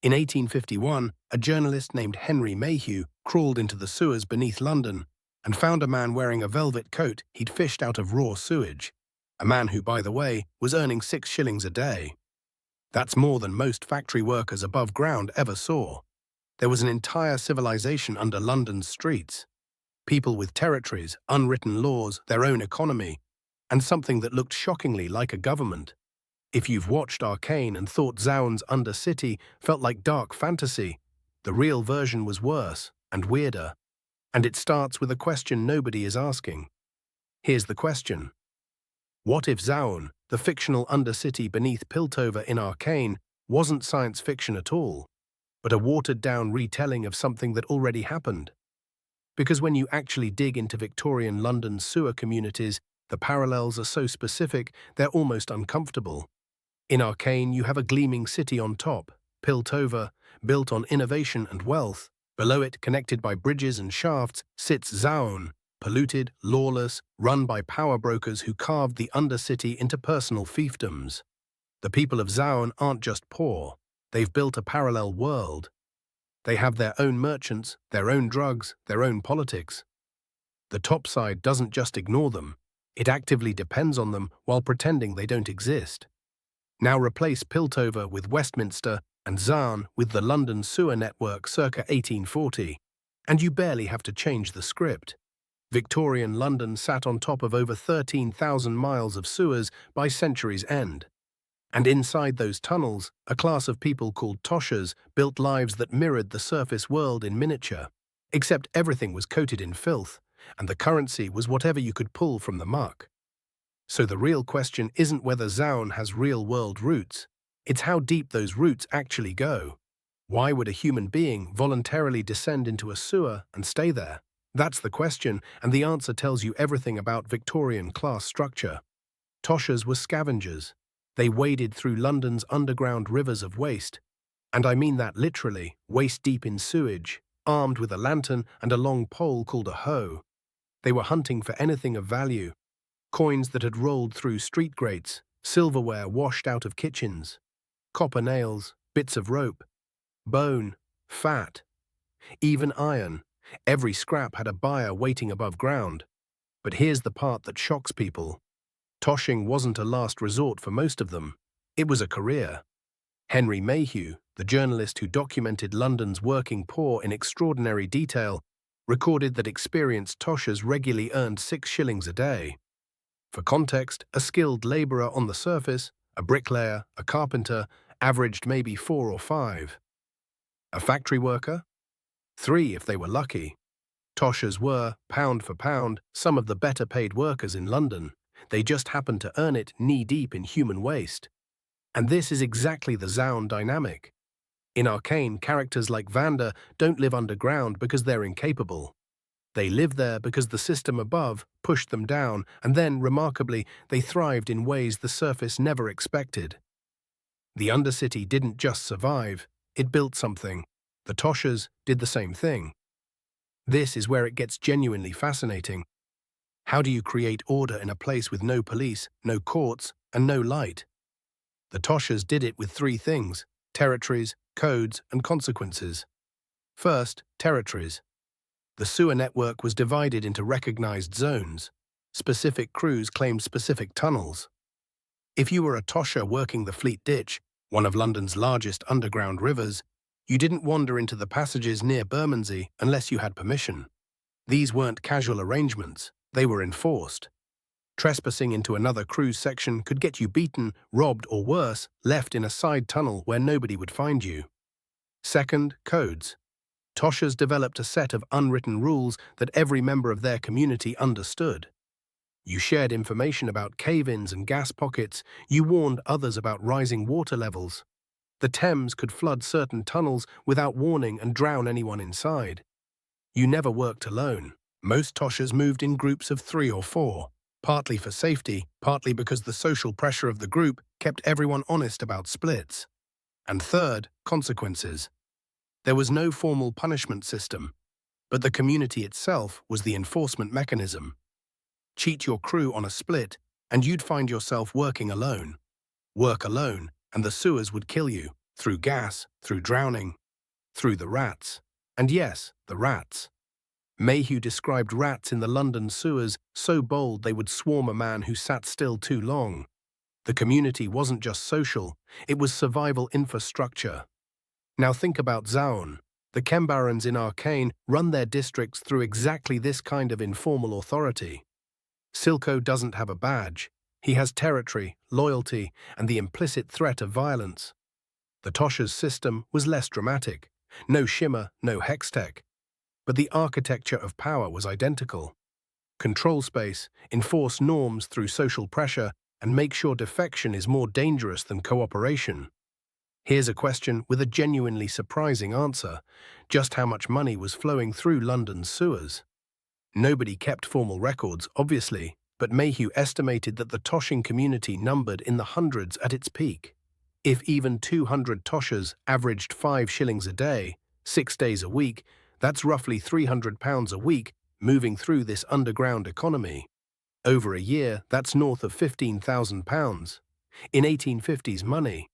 In 1851, a journalist named Henry Mayhew crawled into the sewers beneath London and found a man wearing a velvet coat he'd fished out of raw sewage. A man who, by the way, was earning 6 shillings a day. That's more than most factory workers above ground ever saw. There was an entire civilization under London's streets. People with territories, unwritten laws, their own economy, and something that looked shockingly like a government. If you've watched Arcane and thought Zaun's Undercity felt like dark fantasy, the real version was worse and weirder. And it starts with a question nobody is asking. Here's the question. What if Zaun, the fictional Undercity beneath Piltover in Arcane, wasn't science fiction at all, but a watered-down retelling of something that already happened? Because when you actually dig into Victorian London's sewer communities, the parallels are so specific they're almost uncomfortable. In Arcane, you have a gleaming city on top, Piltover, built on innovation and wealth. Below it, connected by bridges and shafts, sits Zaun, polluted, lawless, run by power brokers who carved the Undercity into personal fiefdoms. The people of Zaun aren't just poor, they've built a parallel world. They have their own merchants, their own drugs, their own politics. The top side doesn't just ignore them, it actively depends on them while pretending they don't exist. Now replace Piltover with Westminster and Zaun with the London sewer network circa 1840, and you barely have to change the script. Victorian London sat on top of over 13,000 miles of sewers by century's end. And inside those tunnels, a class of people called Toshers built lives that mirrored the surface world in miniature, except everything was coated in filth, and the currency was whatever you could pull from the muck. So the real question isn't whether Zaun has real-world roots, it's how deep those roots actually go. Why would a human being voluntarily descend into a sewer and stay there? That's the question, and the answer tells you everything about Victorian class structure. Toshers were scavengers. They waded through London's underground rivers of waste. And I mean that literally, waist-deep in sewage, armed with a lantern and a long pole called a hoe. They were hunting for anything of value. Coins that had rolled through street grates, silverware washed out of kitchens, copper nails, bits of rope, bone, fat, even iron. Every scrap had a buyer waiting above ground. But here's the part that shocks people. Toshing wasn't a last resort for most of them. It was a career. Henry Mayhew, the journalist who documented London's working poor in extraordinary detail, recorded that experienced Toshers regularly earned 6 shillings a day. For context, a skilled labourer on the surface, a bricklayer, a carpenter, averaged maybe 4 or 5. A factory worker? 3 if they were lucky. Toshers were, pound for pound, some of the better paid workers in London. They just happened to earn it knee-deep in human waste. And this is exactly the Zaun dynamic. In Arcane, characters like Vanda don't live underground because they're incapable. They live there because the system above pushed them down, and then, remarkably, they thrived in ways the surface never expected. The Undercity didn't just survive, it built something. The Toshers did the same thing. This is where it gets genuinely fascinating. How do you create order in a place with no police, no courts, and no light? The Toshers did it with 3 things: territories, codes, and consequences. First, territories. The sewer network was divided into recognized zones. Specific crews claimed specific tunnels. If you were a Tosher working the Fleet Ditch, one of London's largest underground rivers, you didn't wander into the passages near Bermondsey unless you had permission. These weren't casual arrangements, they were enforced. Trespassing into another crew's section could get you beaten, robbed, or worse, left in a side tunnel where nobody would find you. Second, codes. Toshers developed a set of unwritten rules that every member of their community understood. You shared information about cave-ins and gas pockets, you warned others about rising water levels. The Thames could flood certain tunnels without warning and drown anyone inside. You never worked alone. Most Toshers moved in groups of 3 or 4, partly for safety, partly because the social pressure of the group kept everyone honest about splits. And third, consequences. There was no formal punishment system, but the community itself was the enforcement mechanism. Cheat your crew on a split, and you'd find yourself working alone. Work alone, and the sewers would kill you. through gas, through drowning, through the rats. And yes, the rats. Mayhew described rats in the London sewers so bold they would swarm a man who sat still too long. The community wasn't just social, it was survival infrastructure. Now think about Zaun. The Kembarans in Arcane run their districts through exactly this kind of informal authority. Silco doesn't have a badge. He has territory, loyalty, and the implicit threat of violence. The Toshers system was less dramatic. No shimmer, no hextech. But the architecture of power was identical. Control space, enforce norms through social pressure, and make sure defection is more dangerous than cooperation. Here's a question with a genuinely surprising answer. Just how much money was flowing through London's sewers? Nobody kept formal records, obviously, but Mayhew estimated that the toshing community numbered in the hundreds at its peak. If even 200 toshers averaged 5 shillings a day, 6 days a week, that's roughly £300 a week moving through this underground economy. Over a year, that's north of £15,000. In 1850s money.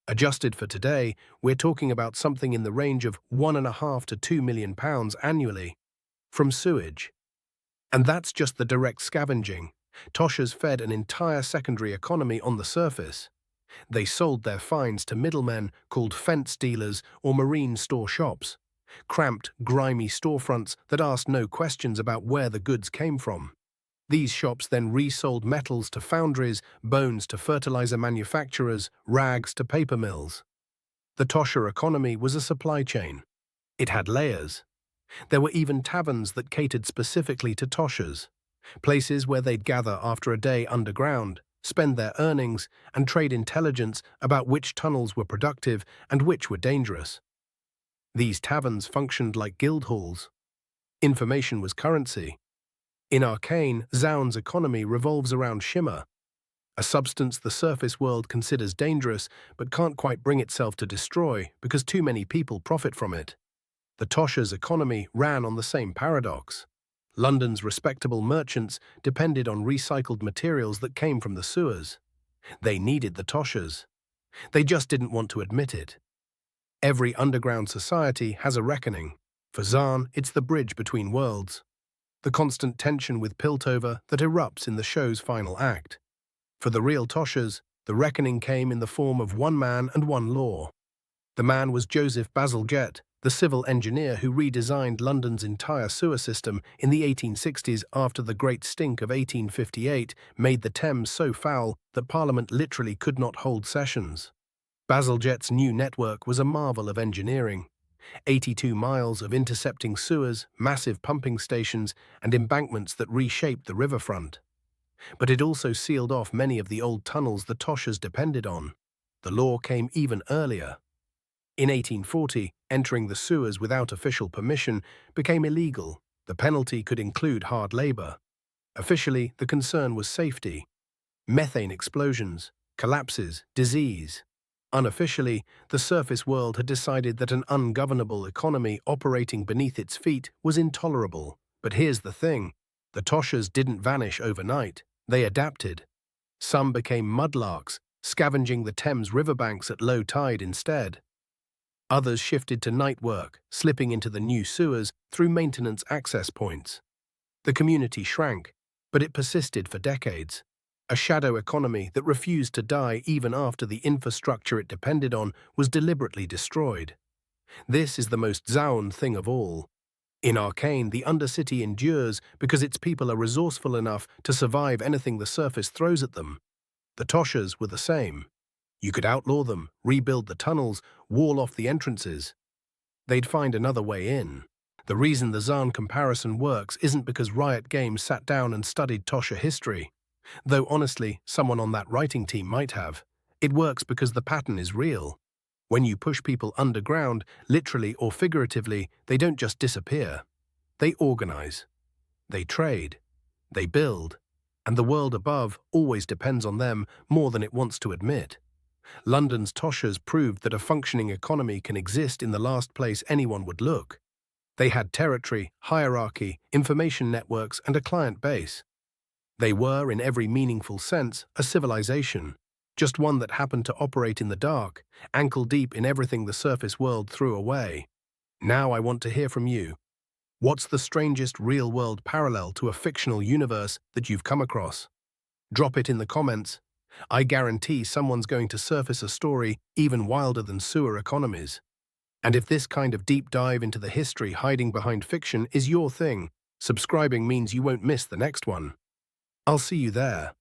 Adjusted for today, we're talking about something in the range of £1.5 to £2 million annually from sewage. And that's just the direct scavenging. Toshers fed an entire secondary economy on the surface. They sold their finds to middlemen called fence dealers or marine store shops. Cramped, grimy storefronts that asked no questions about where the goods came from. These shops then resold metals to foundries, bones to fertilizer manufacturers, rags to paper mills. The Tosher economy was a supply chain. It had layers. There were even taverns that catered specifically to Toshers, places where they'd gather after a day underground, spend their earnings, and trade intelligence about which tunnels were productive and which were dangerous. These taverns functioned like guild halls. Information was currency. In Arcane, Zaun's economy revolves around shimmer, a substance the surface world considers dangerous but can't quite bring itself to destroy because too many people profit from it. The Tosher's economy ran on the same paradox. London's respectable merchants depended on recycled materials that came from the sewers. They needed the Toshers. They just didn't want to admit it. Every underground society has a reckoning. For Zaun, it's the bridge between worlds. The constant tension with Piltover that erupts in the show's final act. For the real Toshers, the reckoning came in the form of one man and one law. The man was Joseph Bazalgette, the civil engineer who redesigned London's entire sewer system in the 1860s after the Great Stink of 1858 made the Thames so foul that Parliament literally could not hold sessions. Bazalgette's new network was a marvel of engineering. 82 miles of intercepting sewers, massive pumping stations, and embankments that reshaped the riverfront. But it also sealed off many of the old tunnels the Toshers depended on. The law came even earlier. In 1840, entering the sewers without official permission became illegal. The penalty could include hard labor. Officially, the concern was safety. Methane explosions, collapses, disease. Unofficially, the surface world had decided that an ungovernable economy operating beneath its feet was intolerable. But here's the thing. The Toshers didn't vanish overnight. They adapted. Some became mudlarks, scavenging the Thames riverbanks at low tide instead. Others shifted to night work, slipping into the new sewers through maintenance access points. The community shrank, but it persisted for decades. A shadow economy that refused to die even after the infrastructure it depended on was deliberately destroyed. This is the most Zaun thing of all. In Arcane, the Undercity endures because its people are resourceful enough to survive anything the surface throws at them. The Toshers were the same. You could outlaw them, rebuild the tunnels, wall off the entrances. They'd find another way in. The reason the Zaun comparison works isn't because Riot Games sat down and studied Tosher history. Though honestly, someone on that writing team might have. It works because the pattern is real. When you push people underground, literally or figuratively, they don't just disappear. They organize. They trade. They build. And the world above always depends on them more than it wants to admit. London's Toshers proved that a functioning economy can exist in the last place anyone would look. They had territory, hierarchy, information networks, and a client base. They were, in every meaningful sense, a civilization. Just one that happened to operate in the dark, ankle deep in everything the surface world threw away. Now I want to hear from you. What's the strangest real-world parallel to a fictional universe that you've come across? Drop it in the comments. I guarantee someone's going to surface a story even wilder than sewer economies. And if this kind of deep dive into the history hiding behind fiction is your thing, subscribing means you won't miss the next one. I'll see you there.